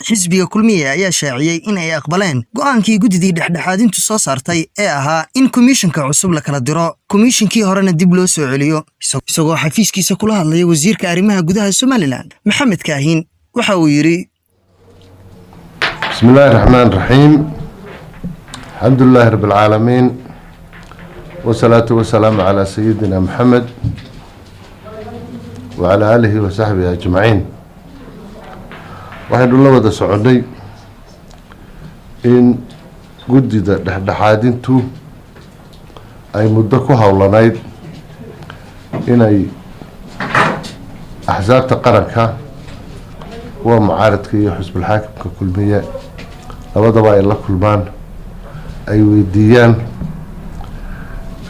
xisbiga kulmiye ayaa shaaciyay in ay aqbaleen go'aankii gudidii dhexdhexaadintu soo saartay ee ahaa in komishanka cusub la kala diro komishankii horena dib loo soo celiyo isagoo xafiiskiisa kula hadlaya wasiirka arrimaha gudaha Somaliland Maxamed Kaahin waxa uu yiri bismillaahir rahmaanir rahiim alxamdulillaahi rabbil caalamiin wasalaatu wasalaamu calaa sayidina Maxamed wa calaa aalihi wa sahbihi ajmaciin waxaynu la wada soconay in gudida dhexdhexaadintu ay muddo ku hawlanayd inay axsaabta qaranka kuwa mucaaradka iyo xisbul xaakimka kulmiye labadaba ay la kulmaan ay weydiiyaan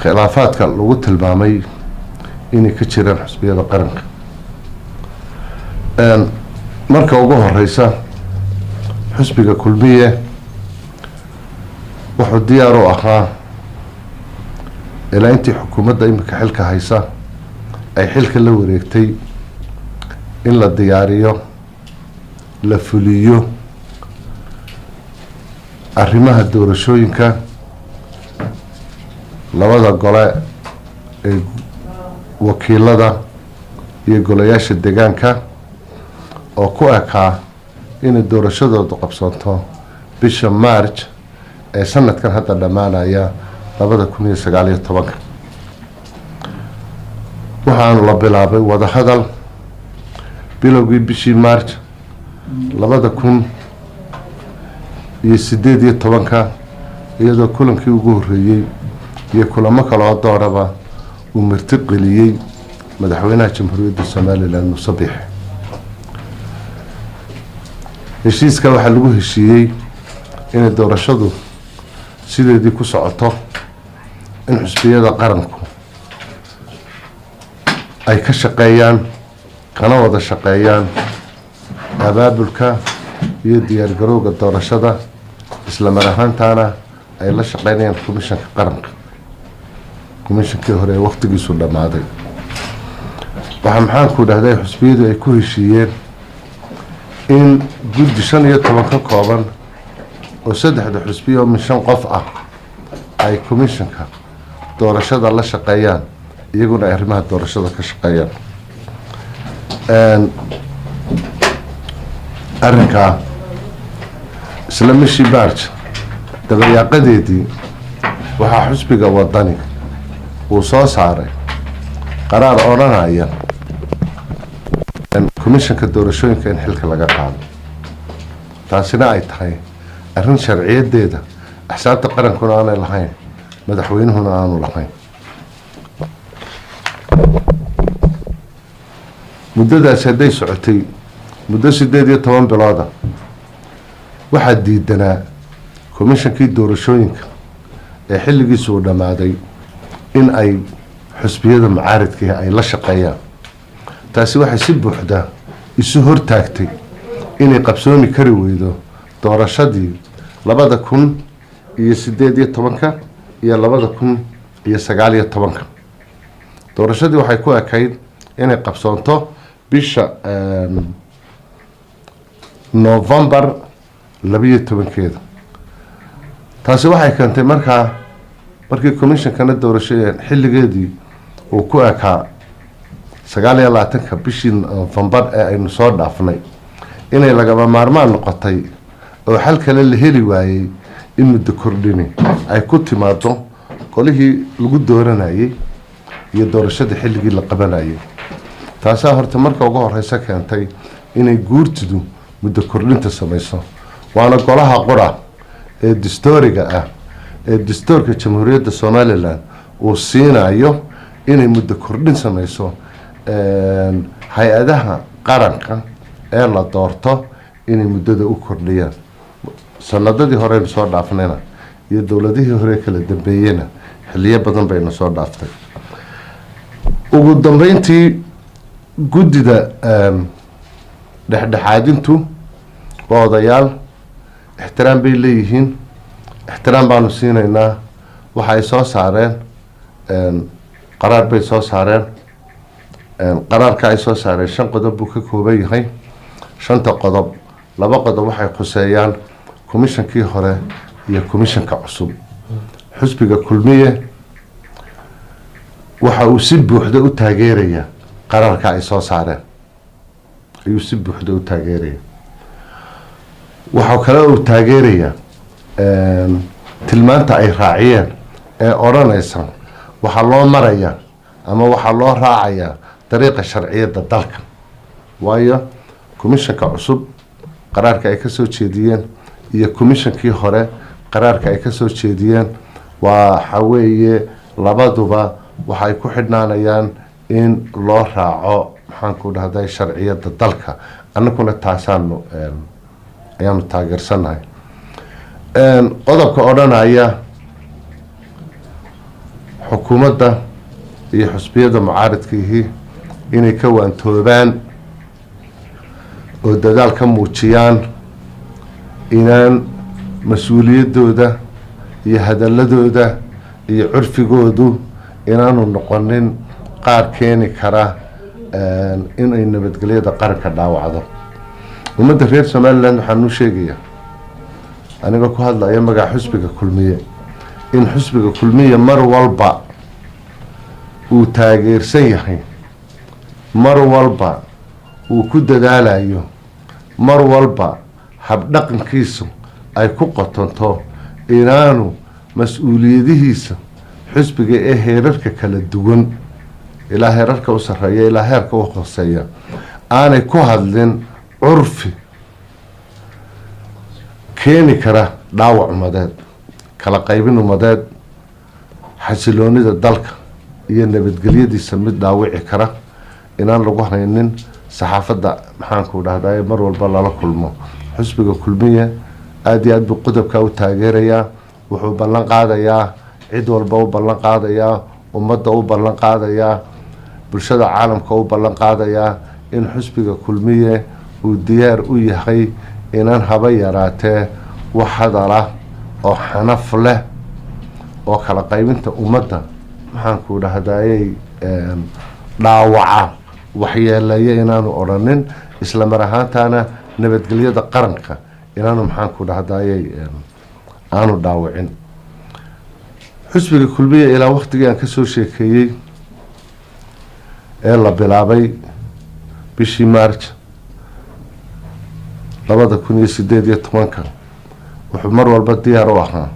khilaafaadka lagu tilmaamay inay ka jiraan xisbiyada qaranka marka ugu horeysa xisbiga kulmiye wuxuu diyaar u ahaa ilaa intii xukuumadda imika xilka haysa ay xilka la wareegtay in la diyaariyo la fuliyo arrimaha doorashooyinka labada gole ee wakiilada iyo golayaasha deegaanka oo ku ekaa inay doorashadoodu qabsanto bisha March ee sanadkan hadda dhamaanaya 2019 waxaan la bilaabay wada hadal bilowgii bishii March 2018 iyadoo kulankii ugu horeeyay iyo kulamo kale oo dooraba uu martiqeliyay madaxweynaha jamhuuriyadda Somaliland Muuse Biixi heshiiska waxaa lagu heshiiyey in doorashadu sideedii ku socoto in xisbiyada qaranku ay ka shaqeeyaan kana wada shaqeeyaan abaabulka iyo diyaar garowga doorashada isla mar ahaantaana ay la shaqeynayaan komishanka qaranka komishankii hore ee waqtigiisu dhamaaday maxaan ku dhahday xisbiyadu ay ku heshiiyeen in guddi 15 ka kooban oo saddexda xisbiyo min 5 qof ah ay komishanka doorashada la shaqeeyaan iyaguna ay arrimaha doorashada ka shaqeeyaan arrinka islaamishi March dabayaaqadeedii waxaa xisbiga wadani uu soo saaray qaraar odhanaya komishanka doorashooyinka in xilka laga qaado taasina ay tahay arrin sharciyadeeda axsaabta qarankuna aanay lahayn madaxweynuhuna aanu lahayn muddadaas hadday socotay muddo 18 bilooda waxaa diidanaa komishankii doorashooyinka ee xilligiisu uu dhamaaday in ay xisbiyada mucaaradka ay la shaqeeyaan taasi waxay si buuxda isu hortaagtay inay qabsoomi kari weydo doorashadii 2018 iyo 2019 doorashadii waxay ku ekayd inay qabsoonto bisha November 12 taasi waxay keentay markii komishankana doorashada xilligeedii uu ku ekaa 29 bishii November ee aynu soo dhaafnay inay lagaba maarmaan noqotay oo xal kale la heli waayay in muddo kordhini ay ku timaado qolihii lagu dooranayay iyo doorashada xilligii la qabanayay taasoo horta marka ugu horeysa keentay inay guurtidu muddo kordhinta samayso waana golaha qura ee dastuuriga ah ee dastuurka jamhuuriyadda Somaliland uu siinayo inay muddo kordhin samayso hay-adaha qaranka ee la doorto inay muddada u kordhiyaan sanadadii hore soo dhaafnayna iyo dawladihii hore kala dambeeyayna xilliyo badan bayna soo dhaaftay ugu dambeyntii gudida dhexdhexaadintu waa odayaal ixtiraam bay leeyihiin ixtiraam baanu siinaynaa waxa ay soo saareen qaraar bay soo saareen qaraarka ay soo saareen 5 qodob buu ka kooban yahay 5 qodob laba qodob waxay khuseeyaan komishankii hore iyo komishanka cusub. xusbiga kulmiye waxa uu si buuxda u taageeraya qararka ay soo saareen, ayuu si buuxda u taageeraya. waxa kale uu taageeraya tilmaanta ay raaciyeen ee odhanaysa waxaa loo maraya ama waxaa loo raacaya dariiqa sharciyada dalka. waayo komishanka cusub qaraarka ay ka soo jeediyeen iyo komishankii hore qaraarka ay ka soo jeediyeen waxa weeye labaduba waxay ku xidhnaanayaan in loo raaco maxaan ku dhahday sharciyada dalka. annaguna taasaanu ayaanu taageersanahay. qodobka odhanaya xukuumadda iyo xusbiyada mucaaradkiihi inay ka waantoobaan oo dadaal ka muujiyaan inaan mas-uuliyadooda iyo hadaladooda iyo curfigoodu inaanu noqonin qaar keeni kara inay nabadgelyada qaranka dhaawacdo. ummadda reer somaliland waxaan u sheegaya aniga ku hadlaya magaca xusbiga kulmiye in xusbiga kulmiye mar walba uu taageersan yahay, mar walba uu ku dadaalayo, mar walba habdhaqankiisu ay ku qotonto inaanu mas-uuliyadihiisa xusbiga ee heerarka kala duwan ilaa heerarka u sarreeya ilaa heerka u hooseeya aanay ku hadlin curfi keeni kara dhaawac umadeed, kala qaybin umadeed, xasiloonida dalka iyo nabadgelyadiisa mid dhaawici kara, inaan lagu haynin saxaafadda maxaanku dhahday mar walba lala kulmo. xusbiga kulmiye aada iyo aad buu qodobka u taageerayaa. wuxuu ballan qaadayaa, cid walba u ballan qaadayaa, ummadda u ballan qaadayaa, bulshada caalamka u ballan qaadayaa in xusbiga kulmiye uu diyaar u yahay inaan haba yaraatee wax hadala oo xanaf leh oo kala qaybinta ummadda maxaanku dhahdayay dhaawaca waxyeeleeya inaanu odhanin, isla mar ahaantaana nabadgelyada qaranka inaanu maxaanku dhahdayay aanu dhaawicin. xusbiga kulmiye ilaa waqtigii aan kasoo sheekeeyey ee la bilaabay bishii march 2018 wuxuu mar walba diyaar u ahaa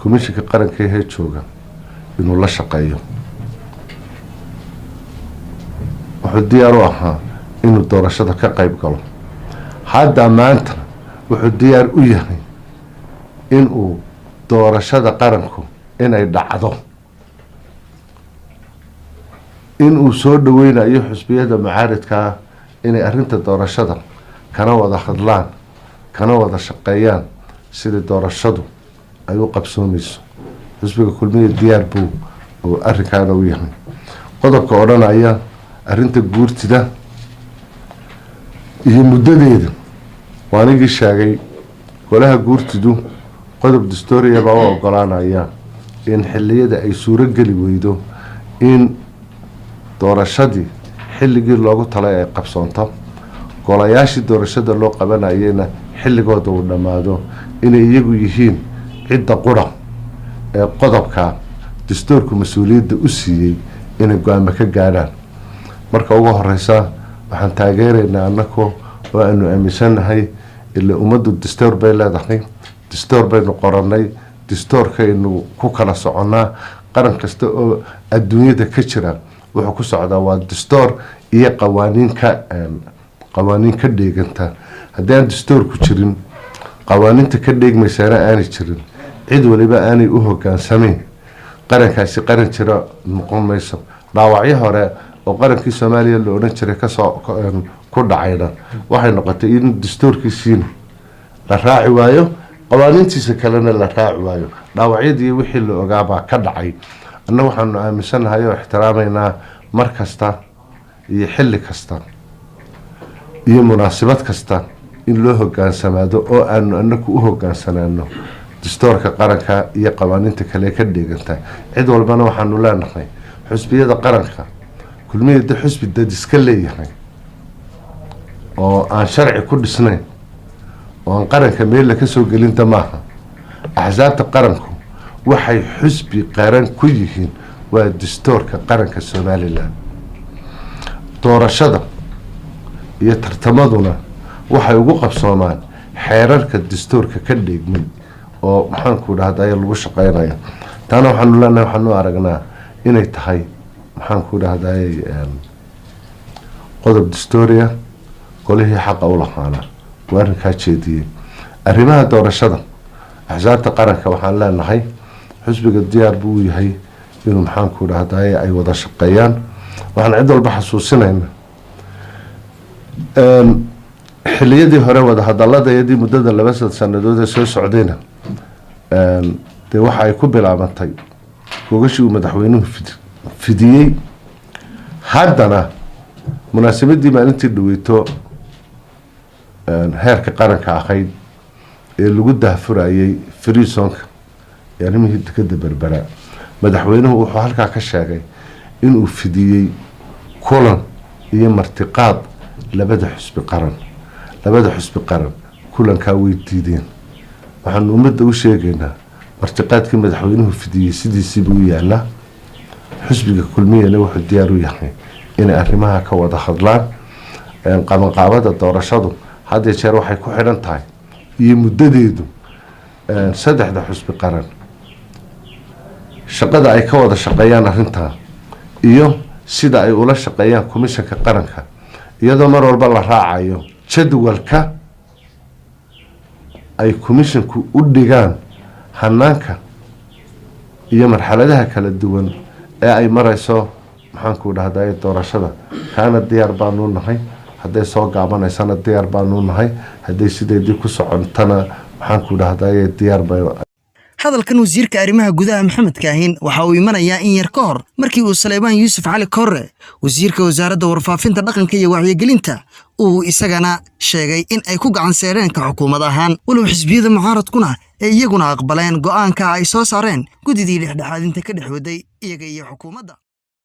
komishanka qaranka ee jooga inuu la shaqeeyo. wuxuu diyaar u ahaa inuu doorashada ka qayb galo. hadda maanta wuxuu diyaar u yahay inuu doorashada qaranku inay dhacdo, inuu soo dhaweynayo xusbiyada mucaaradkaa inay arrinta doorashada kana wada hadlaan, kana wada shaqeeyaan sidii doorashadu ay u qabsoomayso. xusbiga kulmiye diyaar buu oo arrinkaana u yahay. qodobka odhanaya arrinta guurtida iyo muddadeeda waa anigii sheegay, golaha guurtidu qodob dastuuriya baa u ogolaanaya in xilliyada ay suuro geli weydo in doorashadii xilligii loogu talay ay qabsoonto, golayaashii doorashada loo qabanayena xilligooda uu dhammaado, inay iyagu yihiin cidda qura ee qodobka dastuurku mas-uuliyadda u siiyey inay go-aamo ka gaadhaan. marka ugu horeysa waxaan taageeraynaa anako oo aanu aaminsanahay ilaa ummaddu dastuur bay leedahay, dastuur baynu qoranay, dastuurkaynu ku kala soconnaa. qaran kasta oo adduunyada ka jira wuxuu ku socdaa waa dastuur iyo qawaaniin ka dheeganta. haddii aan dastuurku jirin, qawaaniinta ka dheegmaysaana aanay jirin, cid waliba aanay u hogaansamayn, qarankaasi qaran jira noqon mayso. dhaawacyo hore oo qarankii soomaaliya la odhan jiray kasoo ku dhacayna waxay noqotay in dastuurkiisiina la raaci waayo, qawaaniintiisa kalena la raaci waayo. dhaawacyadii wixii la ogaabaa ka dhacay. anna waxaanu aaminsanahay oo ixtiraamaynaa mar kasta iyo xilli kasta iyo munaasabad kasta in loo hogaansamaado oo aanu anaku u hogaansanaano dastuurka qaranka iyo qawaaniinta kale ka dheeganta. cid walbana waxaanu leenahay xusbiyada qaranka kulmiyada xusbi dad iska leeyahay oo aan sharci ku dhisnayn وأن قرن كميل لك سوق اللي أنت معها أحزاب قرنكم وحي حسبي قرن كلهن والدستور كقرن كالسومالي الآن دور الشدق يترتمضنا وحي وقف صومان حيرارك الدستور ككدي من oo maxaan ku dhahdaa lagu shaqeynaya taana waxaan leenahay waxaan u aragnaa inay tahay maxaan ku dhahdaa qodob dastuuriya qolihii xaq u lahaana waan ka jeediyay arrimaha doorashada axsaabta qaranka waxaan leenahay xisbiga diyaar buu yahay inuu maxaan ku dhahdaa ay wada shaqeeyaan waxaan cid walba xasuusinaynaa xilliyadii hore wada hadalladayadii muddada 2 sanadood ee soo socdayna dee waxa ay ku bilaabantay gogashii uu madaxweynuhu fidiyey haddana munaasabadii maalintii dhaweyto heerka qaranka ahayd ee lagu daahfurayay freesonka ee arrimihii dekada berbera madaxweynuhu wuxuu halkaa ka sheegay inuu fidiyey kulan iyo martiqaad labada xusbi qaran kulankaa way diideen waxaan ummadda u sheegaynaa martiqaadkii madaxweynuhu fidiyey sidiisiiba u yaala xusbiga kulmiyana wuxuu diyaar u yahay inay arrimaha ka wada hadlaan qabanqaabada doorashadu hadda jeer waxay ku xidhan tahay iyo muddadeedu saddexda xusbi qaran shaqada ay ka wada shaqeeyaan arrintan iyo sida ay ula shaqeeyaan komishanka qaranka iyadoo mar walba la raacayo jadwalka ay komishanku u dhigaan hanaanka iyo marxaladaha kala duwan ee ay marayso maxaan ku dhahdaa doorashada kaana diyaar baanu nahay hadday soo gaabanaysana diyaar baanu nahay hadday sideedii ku socontana maxaan ku dhahdaa diyaar bay hadalkan wasiirka arrimaha gudaha Maxamed Kaahin waxa uu imanayaa in yar ka hor markii uu Saleebaan Yuusuf Cali Korre wasiirka wasaaradda warfaafinta dhaqanka iyo wacyigelinta uu isagana sheegay in ay ku gacan saareen ka xukuumad ahaan walow xisbiyada mucaaradkuna ay iyaguna aqbaleen go'aanka ay soo saareen gudidii dhexdhexaadinta ka dhex waday iyaga iyo xukuumadda